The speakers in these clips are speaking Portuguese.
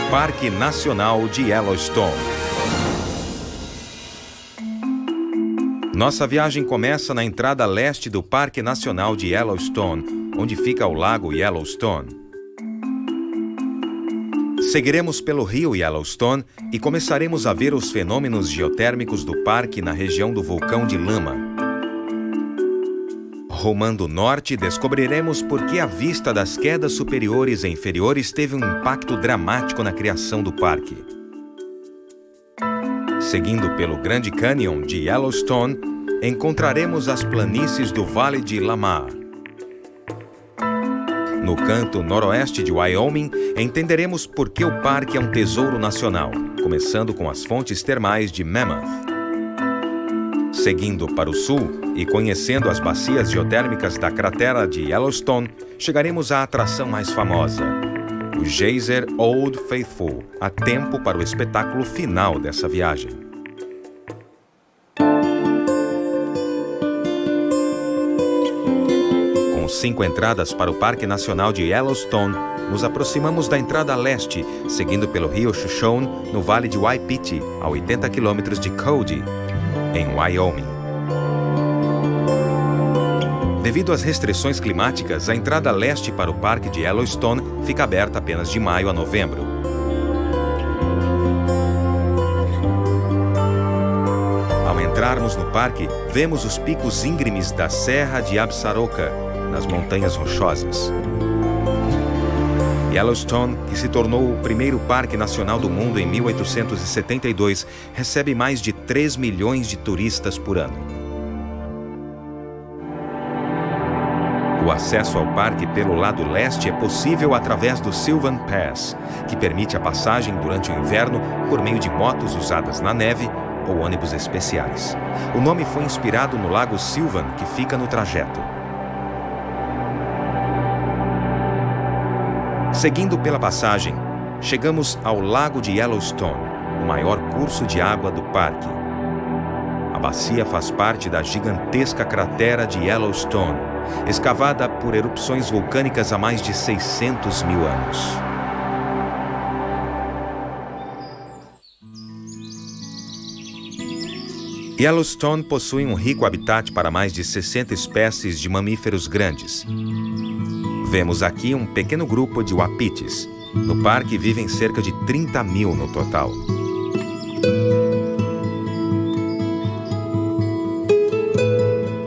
Parque Nacional de Yellowstone. Nossa viagem começa na entrada leste do Parque Nacional de Yellowstone, onde fica o Lago Yellowstone. Seguiremos pelo rio Yellowstone e começaremos a ver os fenômenos geotérmicos do parque na região do vulcão de lama. Rumando norte, descobriremos por que a vista das quedas superiores e inferiores teve um impacto dramático na criação do parque. Seguindo pelo Grande Canyon de Yellowstone, encontraremos as planícies do Vale de Lamar. No canto noroeste de Wyoming, entenderemos por que o parque é um tesouro nacional, começando com as fontes termais de Mammoth. Seguindo para o sul e conhecendo as bacias geotérmicas da cratera de Yellowstone, chegaremos à atração mais famosa, o Geyser Old Faithful, a tempo para o espetáculo final dessa viagem. Com 5 entradas para o Parque Nacional de Yellowstone, nos aproximamos da entrada leste, seguindo pelo rio Shoshone, no Vale de Wapiti, a 80 quilômetros de Cody, em Wyoming. Devido às restrições climáticas, a entrada leste para o Parque de Yellowstone fica aberta apenas de maio a novembro. Ao entrarmos no parque, vemos os picos íngremes da Serra de Absaroka, nas Montanhas Rochosas. Yellowstone, que se tornou o primeiro parque nacional do mundo em 1872, recebe mais de 3 milhões de turistas por ano. O acesso ao parque pelo lado leste é possível através do Sylvan Pass, que permite a passagem durante o inverno por meio de motos usadas na neve ou ônibus especiais. O nome foi inspirado no lago Sylvan, que fica no trajeto. Seguindo pela passagem, chegamos ao Lago de Yellowstone, o maior curso de água do parque. A bacia faz parte da gigantesca cratera de Yellowstone, escavada por erupções vulcânicas há mais de 600 mil anos. Yellowstone possui um rico habitat para mais de 60 espécies de mamíferos grandes. Vemos aqui um pequeno grupo de uapitis. No parque vivem cerca de 30 mil no total.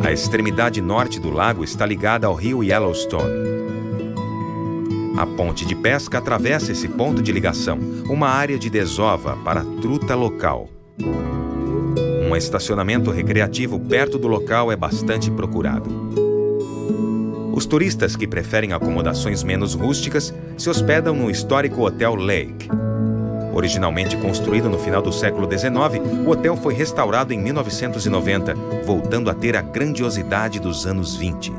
A extremidade norte do lago está ligada ao rio Yellowstone. A ponte de pesca atravessa esse ponto de ligação, uma área de desova para a truta local. Um estacionamento recreativo perto do local é bastante procurado. Os turistas que preferem acomodações menos rústicas se hospedam no histórico Hotel Lake. Originalmente construído no final do século XIX, o hotel foi restaurado em 1990, voltando a ter a grandiosidade dos anos 20.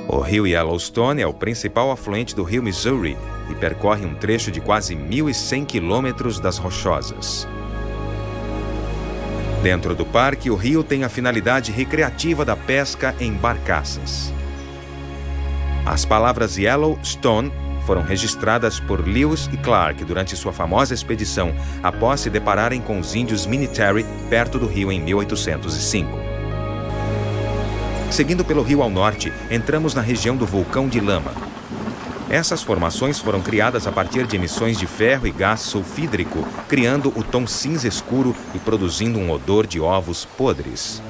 O rio Yellowstone é o principal afluente do rio Missouri e percorre um trecho de quase 1.100 quilômetros das Rochosas. Dentro do parque, o rio tem a finalidade recreativa da pesca em barcaças. As palavras Yellowstone foram registradas por Lewis e Clark durante sua famosa expedição, após se depararem com os índios Minnetaree perto do rio em 1805. Seguindo pelo rio ao norte, entramos na região do vulcão de lama. Essas formações foram criadas a partir de emissões de ferro e gás sulfídrico, criando o tom cinza escuro e produzindo um odor de ovos podres.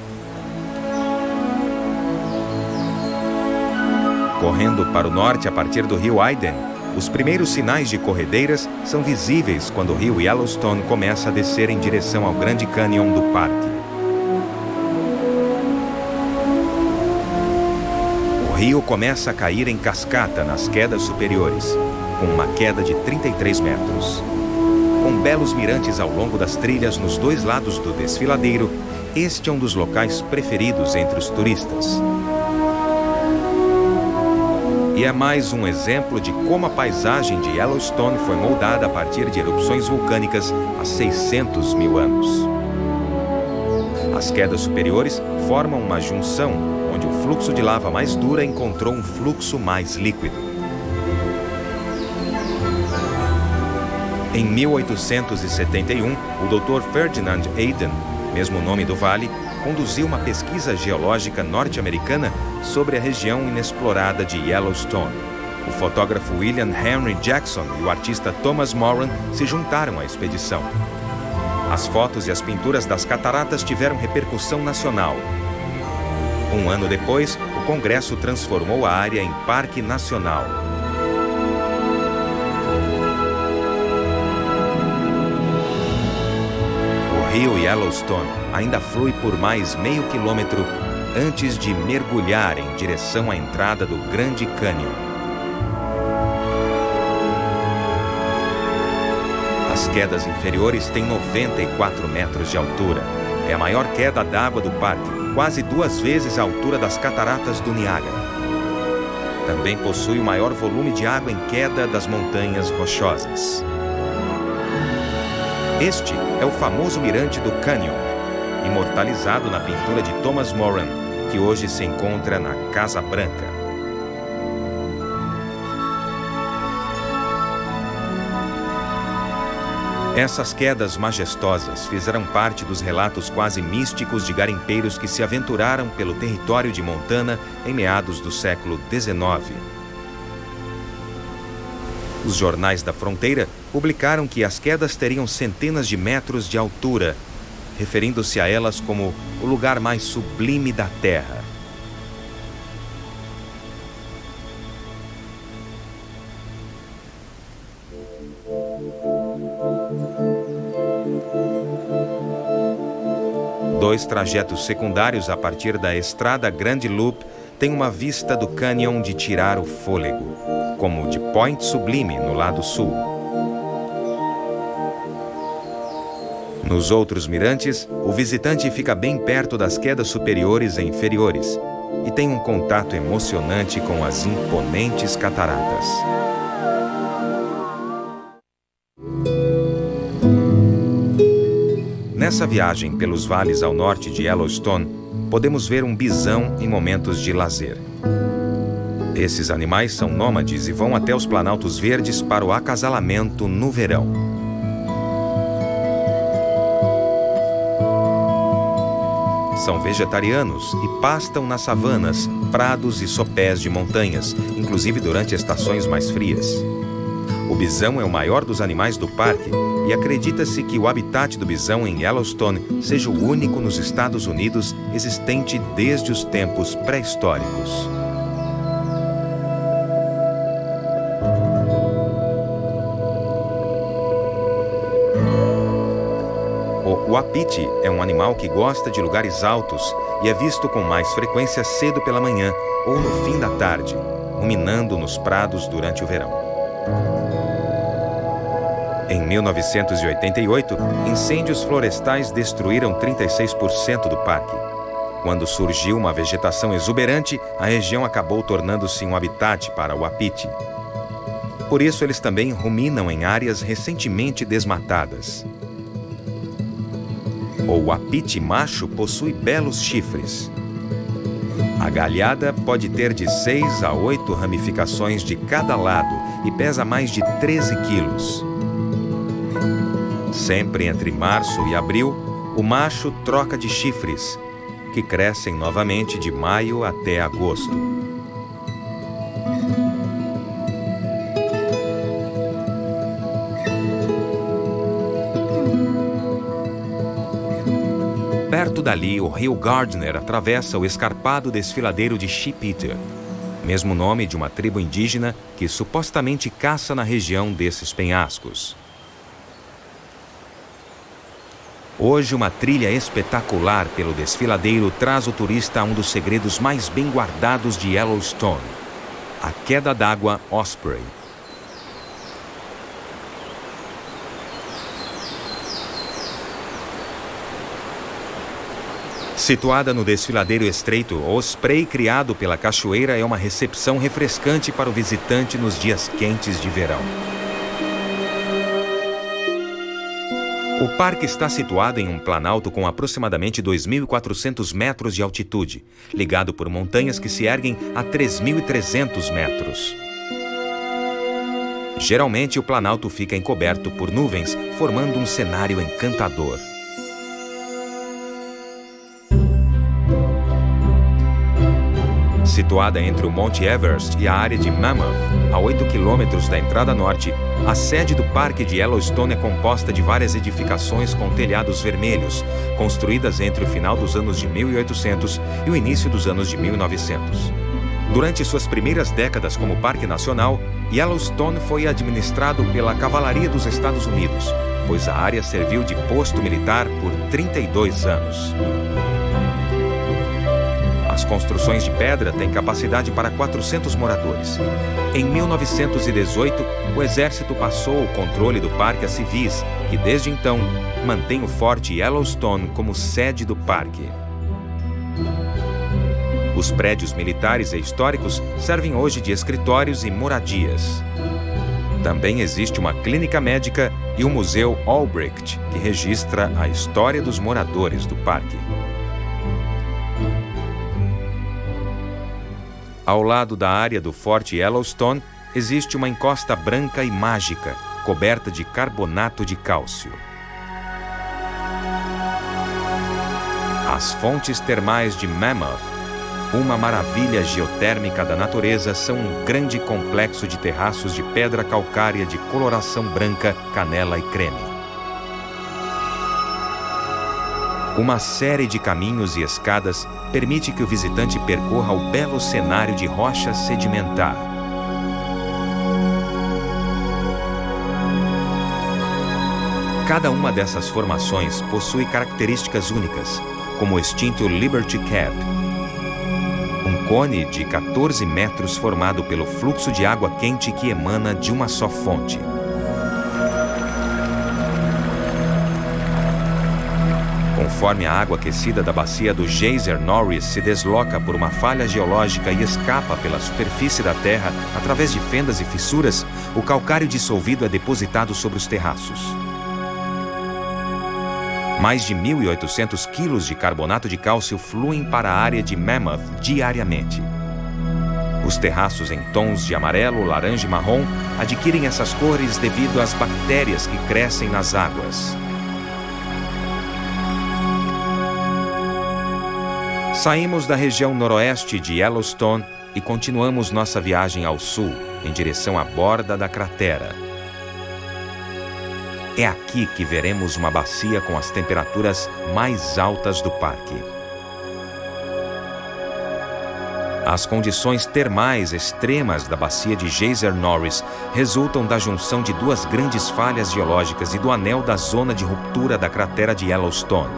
Correndo para o norte a partir do rio Aiden, os primeiros sinais de corredeiras são visíveis quando o rio Yellowstone começa a descer em direção ao Grande Canyon do parque. O rio começa a cair em cascata nas quedas superiores, com uma queda de 33 metros. Com belos mirantes ao longo das trilhas nos 2 lados do desfiladeiro, este é um dos locais preferidos entre os turistas. E é mais um exemplo de como a paisagem de Yellowstone foi moldada a partir de erupções vulcânicas há 600 mil anos. As quedas superiores formam uma junção, onde o fluxo de lava mais dura encontrou um fluxo mais líquido. Em 1871, o Dr. Ferdinand Hayden, mesmo nome do vale, conduziu uma pesquisa geológica norte-americana sobre a região inexplorada de Yellowstone. O fotógrafo William Henry Jackson e o artista Thomas Moran se juntaram à expedição. As fotos e as pinturas das cataratas tiveram repercussão nacional. Um ano depois, o Congresso transformou a área em Parque Nacional. O rio Yellowstone ainda flui por mais meio quilômetro antes de mergulhar em direção à entrada do Grande Cânion. As quedas inferiores têm 94 metros de altura. É a maior queda d'água do parque, quase 2 vezes a altura das cataratas do Niágara. Também possui o maior volume de água em queda das montanhas rochosas. Este é o famoso mirante do Canyon, imortalizado na pintura de Thomas Moran, que hoje se encontra na Casa Branca. Essas quedas majestosas fizeram parte dos relatos quase místicos de garimpeiros que se aventuraram pelo território de Montana em meados do século XIX. Os jornais da fronteira publicaram que as quedas teriam centenas de metros de altura, referindo-se a elas como o lugar mais sublime da Terra. Dois trajetos secundários a partir da Estrada Grand Loop têm uma vista do cânion de tirar o fôlego, como o de Point Sublime, no lado sul. Nos outros mirantes, o visitante fica bem perto das quedas superiores e inferiores e tem um contato emocionante com as imponentes cataratas. Nessa viagem pelos vales ao norte de Yellowstone, podemos ver um bisão em momentos de lazer. Esses animais são nômades e vão até os planaltos verdes para o acasalamento no verão. São vegetarianos e pastam nas savanas, prados e sopés de montanhas, inclusive durante estações mais frias. O bisão é o maior dos animais do parque e acredita-se que o habitat do bisão em Yellowstone seja o único nos Estados Unidos existente desde os tempos pré-históricos. O uapiti é um animal que gosta de lugares altos e é visto com mais frequência cedo pela manhã ou no fim da tarde, ruminando nos prados durante o verão. Em 1988, incêndios florestais destruíram 36% do parque. Quando surgiu uma vegetação exuberante, a região acabou tornando-se um habitat para o uapiti. Por isso, eles também ruminam em áreas recentemente desmatadas. O uapiti macho possui belos chifres. A galhada pode ter de 6 a 8 ramificações de cada lado e pesa mais de 13 quilos. Sempre entre março e abril, o macho troca de chifres, que crescem novamente de maio até agosto. Perto dali, o rio Gardner atravessa o escarpado desfiladeiro de Sheep Eater, mesmo nome de uma tribo indígena que supostamente caça na região desses penhascos. Hoje, uma trilha espetacular pelo desfiladeiro traz o turista a um dos segredos mais bem guardados de Yellowstone, a queda d'água Osprey. Situada no desfiladeiro estreito, o Osprey criado pela cachoeira é uma recepção refrescante para o visitante nos dias quentes de verão. O parque está situado em um planalto com aproximadamente 2.400 metros de altitude, ligado por montanhas que se erguem a 3.300 metros. Geralmente, o planalto fica encoberto por nuvens, formando um cenário encantador. Situada entre o Monte Everest e a área de Mammoth, a 8 quilômetros da entrada norte, a sede do Parque de Yellowstone é composta de várias edificações com telhados vermelhos, construídas entre o final dos anos de 1800 e o início dos anos de 1900. Durante suas primeiras décadas como Parque Nacional, Yellowstone foi administrado pela Cavalaria dos Estados Unidos, pois a área serviu de posto militar por 32 anos. As construções de pedra têm capacidade para 400 moradores. Em 1918, o Exército passou o controle do parque a civis e, desde então, mantém o Forte Yellowstone como sede do parque. Os prédios militares e históricos servem hoje de escritórios e moradias. Também existe uma clínica médica e o Museu Albrecht, que registra a história dos moradores do parque. Ao lado da área do Forte Yellowstone, existe uma encosta branca e mágica, coberta de carbonato de cálcio. As fontes termais de Mammoth, uma maravilha geotérmica da natureza, são um grande complexo de terraços de pedra calcária de coloração branca, canela e creme. Uma série de caminhos e escadas permite que o visitante percorra o belo cenário de rocha sedimentar. Cada uma dessas formações possui características únicas, como o extinto Liberty Cap, um cone de 14 metros formado pelo fluxo de água quente que emana de uma só fonte. Conforme a água aquecida da bacia do Geyser Norris se desloca por uma falha geológica e escapa pela superfície da Terra através de fendas e fissuras, o calcário dissolvido é depositado sobre os terraços. Mais de 1.800 quilos de carbonato de cálcio fluem para a área de Mammoth diariamente. Os terraços em tons de amarelo, laranja e marrom adquirem essas cores devido às bactérias que crescem nas águas. Saímos da região noroeste de Yellowstone e continuamos nossa viagem ao sul, em direção à borda da cratera. É aqui que veremos uma bacia com as temperaturas mais altas do parque. As condições termais extremas da bacia de Geyser Norris resultam da junção de duas grandes falhas geológicas e do anel da zona de ruptura da cratera de Yellowstone.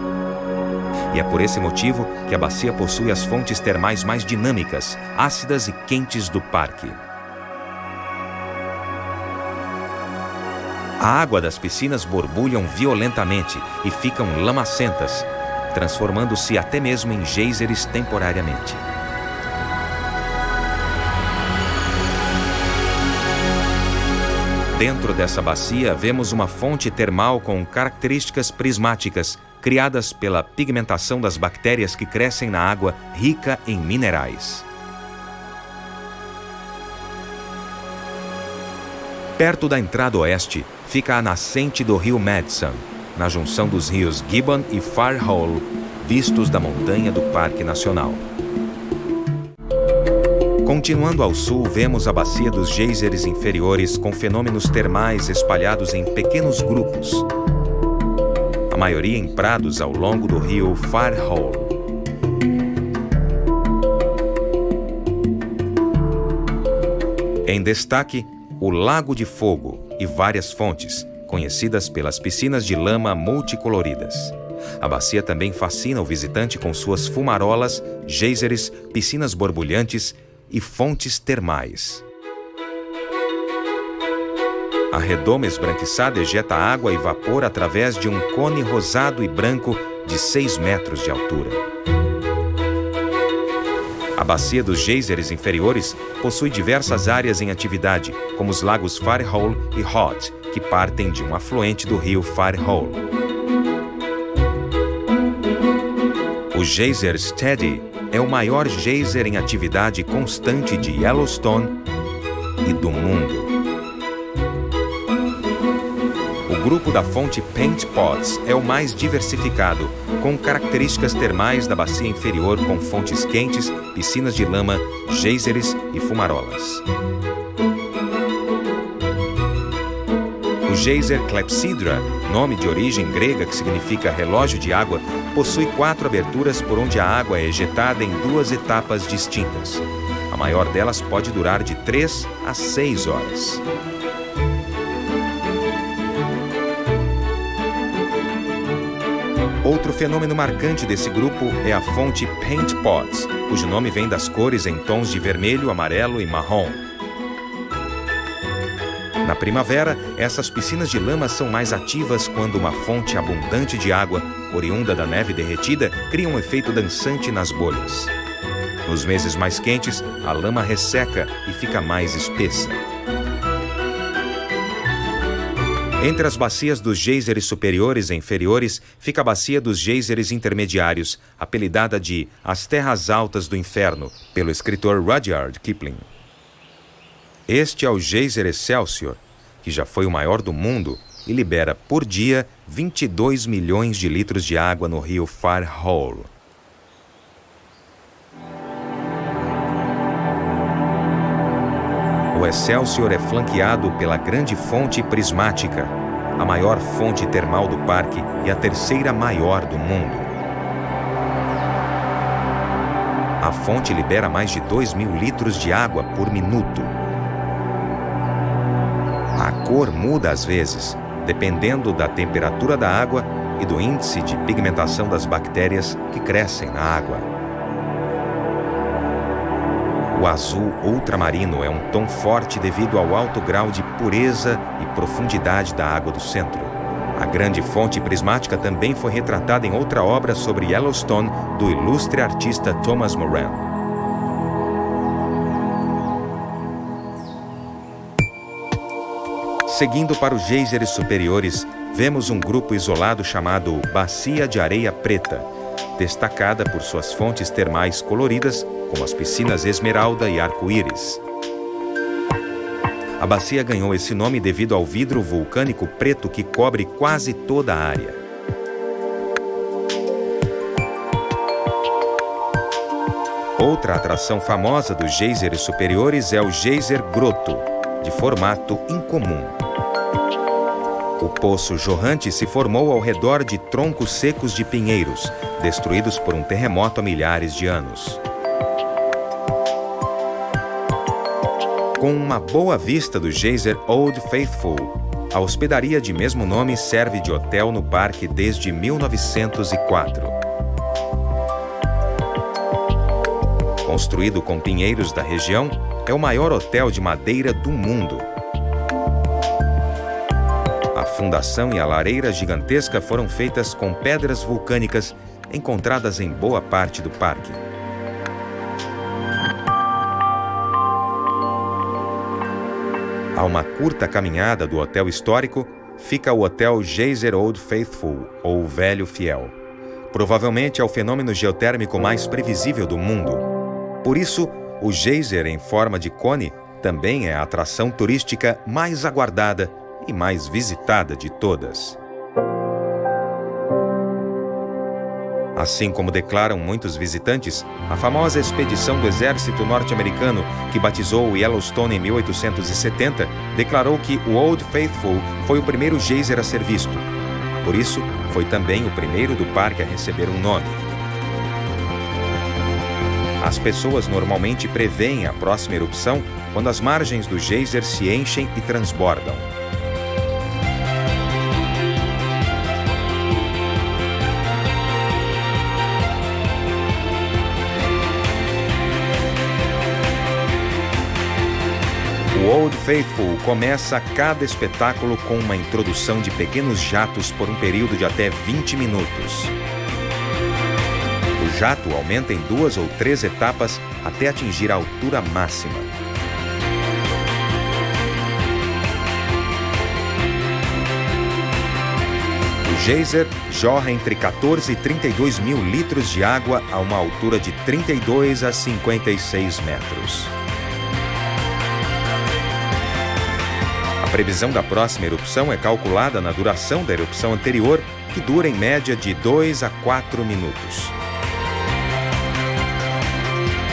E é por esse motivo que a bacia possui as fontes termais mais dinâmicas, ácidas e quentes do parque. A água das piscinas borbulham violentamente e ficam lamacentas, transformando-se até mesmo em geysers temporariamente. Dentro dessa bacia, vemos uma fonte termal com características prismáticas, criadas pela pigmentação das bactérias que crescem na água rica em minerais. Perto da entrada oeste, fica a nascente do rio Madison, na junção dos rios Gibbon e Fire Hole, vistos da montanha do Parque Nacional. Continuando ao sul, vemos a bacia dos geysers inferiores com fenômenos termais espalhados em pequenos grupos, a maioria em prados ao longo do rio Fire Hole. Em destaque, o Lago de Fogo e várias fontes, conhecidas pelas piscinas de lama multicoloridas. A bacia também fascina o visitante com suas fumarolas, geysers, piscinas borbulhantes e fontes termais. A redoma esbranquiçada ejeta água e vapor através de um cone rosado e branco de 6 metros de altura. A bacia dos geysers inferiores possui diversas áreas em atividade, como os lagos Fire Hole e Hot, que partem de um afluente do rio Fire Hole. O geyser Steady é o maior geyser em atividade constante de Yellowstone e do mundo. grupo da fonte Paint Pots é o mais diversificado, com características termais da bacia inferior com fontes quentes, piscinas de lama, geysers e fumarolas. O geyser Clepsydra, nome de origem grega que significa relógio de água, possui 4 aberturas por onde a água é ejetada em 2 etapas distintas. A maior delas pode durar de 3 a 6 horas. Outro fenômeno marcante desse grupo é a fonte Paint Pots, cujo nome vem das cores em tons de vermelho, amarelo e marrom. Na primavera, essas piscinas de lama são mais ativas quando uma fonte abundante de água, oriunda da neve derretida, cria um efeito dançante nas bolhas. Nos meses mais quentes, a lama resseca e fica mais espessa. Entre as bacias dos geysers superiores e inferiores fica a bacia dos geysers intermediários, apelidada de As Terras Altas do Inferno, pelo escritor Rudyard Kipling. Este é o geyser Excelsior, que já foi o maior do mundo e libera por dia 22 milhões de litros de água no rio Firehole. O Excelsior é flanqueado pela grande fonte prismática, a maior fonte termal do parque e a terceira maior do mundo. A fonte libera mais de 2.000 litros de água por minuto. A cor muda às vezes, dependendo da temperatura da água e do índice de pigmentação das bactérias que crescem na água. O azul ultramarino é um tom forte devido ao alto grau de pureza e profundidade da água do centro. A grande fonte prismática também foi retratada em outra obra sobre Yellowstone do ilustre artista Thomas Moran. Seguindo para os geysers superiores, vemos um grupo isolado chamado Bacia de Areia Preta, destacada por suas fontes termais coloridas, como as piscinas Esmeralda e Arco-Íris. A bacia ganhou esse nome devido ao vidro vulcânico preto que cobre quase toda a área. Outra atração famosa dos geysers superiores é o geyser Grotto, de formato incomum. O poço jorrante se formou ao redor de troncos secos de pinheiros, destruídos por um terremoto há milhares de anos. Com uma boa vista do geyser Old Faithful, a hospedaria de mesmo nome serve de hotel no parque desde 1904. Construído com pinheiros da região, é o maior hotel de madeira do mundo. A fundação e a lareira gigantesca foram feitas com pedras vulcânicas encontradas em boa parte do parque. A uma curta caminhada do hotel histórico, fica o Hotel Geyser Old Faithful, ou Velho Fiel. Provavelmente é o fenômeno geotérmico mais previsível do mundo. Por isso, o geyser em forma de cone também é a atração turística mais aguardada e mais visitada de todas. Assim como declaram muitos visitantes, a famosa expedição do exército norte-americano, que batizou o Yellowstone em 1870, declarou que o Old Faithful foi o primeiro geyser a ser visto. Por isso, foi também o primeiro do parque a receber um nome. As pessoas normalmente preveem a próxima erupção quando as margens do geyser se enchem e transbordam. O Old Faithful começa cada espetáculo com uma introdução de pequenos jatos por um período de até 20 minutos. O jato aumenta em 2 ou 3 etapas até atingir a altura máxima. O geyser jorra entre 14 e 32 mil litros de água a uma altura de 32 a 56 metros. A previsão da próxima erupção é calculada na duração da erupção anterior, que dura em média de 2 a 4 minutos.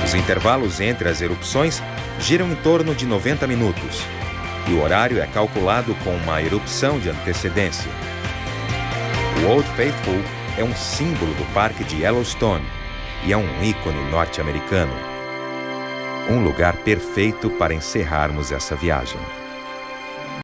Os intervalos entre as erupções giram em torno de 90 minutos, e o horário é calculado com uma erupção de antecedência. O Old Faithful é um símbolo do Parque de Yellowstone e é um ícone norte-americano. Um lugar perfeito para encerrarmos essa viagem.